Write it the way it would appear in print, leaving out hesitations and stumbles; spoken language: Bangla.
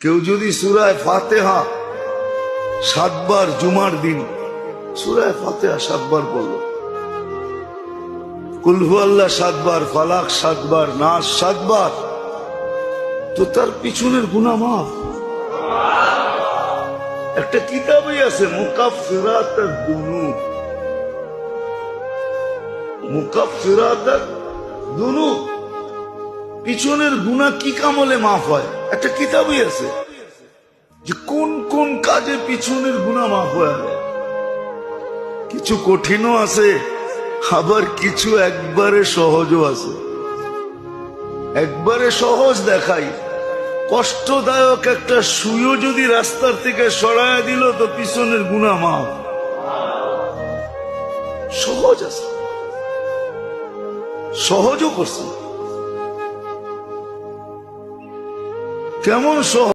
কেউ যদি সূরা ফাতিহা 7 বার জুমার দিন সূরা ফাতিহা 7 বার পড়ল, কুল হুয়াল্লাহ 7 বার, ফালাক 7 বার, নাস 7 বার, তো তার পিছনের গুনাহ মাফ। একটা কিতাবই আছে মুকাফফিরাতুদ দুনুব, মুকাফফিরাতুদ দুনুব, পিছনের গুনাহ কি কামলে মাফ হয়। একটা কিতাবই আছে যে কোন কোন কাজে পিছনের গুনাহ মাফ হয়। কিছু কঠিনও আছে, আবার কিছু একবারে সহজও আছে। একবারে সহজ দেখাই, কষ্টদায়ক একটা সুইও যদি রাস্তার থেকে সরায় দিল তো পিছনের গুনাহ মাফ। সহজ আছে, সহজও করছে। কেমন সহজ?